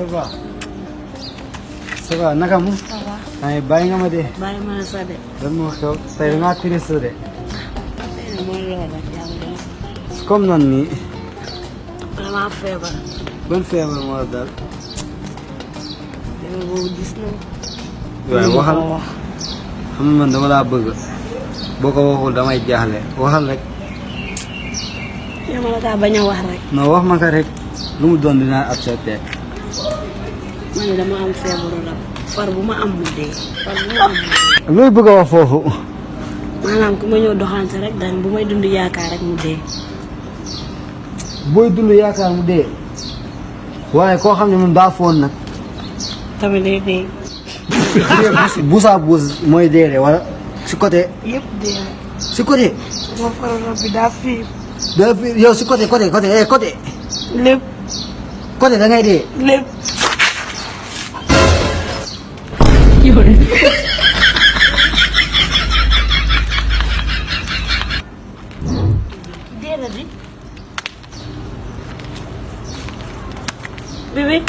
ça va. Ça va naka mu. ça va. ay bàyyi nga ma de. bàyyi ma la sa de. lan moo xew tey da ngaa triste de. tey mooy loolu rek yàlla comme noonu nii. damaa feebar. ban feebar moo la dal. feebar boobu gis na. waaye waxal xam nga man dama laa bëgg boo ko waxul damay jaaxle waxal rek. yow ma la kaa bañ a wax rek. non wax ma ko rek lu mu doon dinaa accepté. man de dama am feebaru rab far bu ma am mu dee. far bu ma am mu dee. looy bëgg a wax foofu. maanaam ku ma ñëw doxante rek dañ bu may dund yaakaar rek mu dee. booy dund yaakaar mu dee. waaye koo xam ne moom daa foon nag. tamit day dee. buusaa buus mooy dee de wala si côté. yëpp dee. si côté. sama faru rab bi daa fiir. daa fi yow si côté côté côté. lépp. côté da ngay dee. lépp. dee na di. bébé.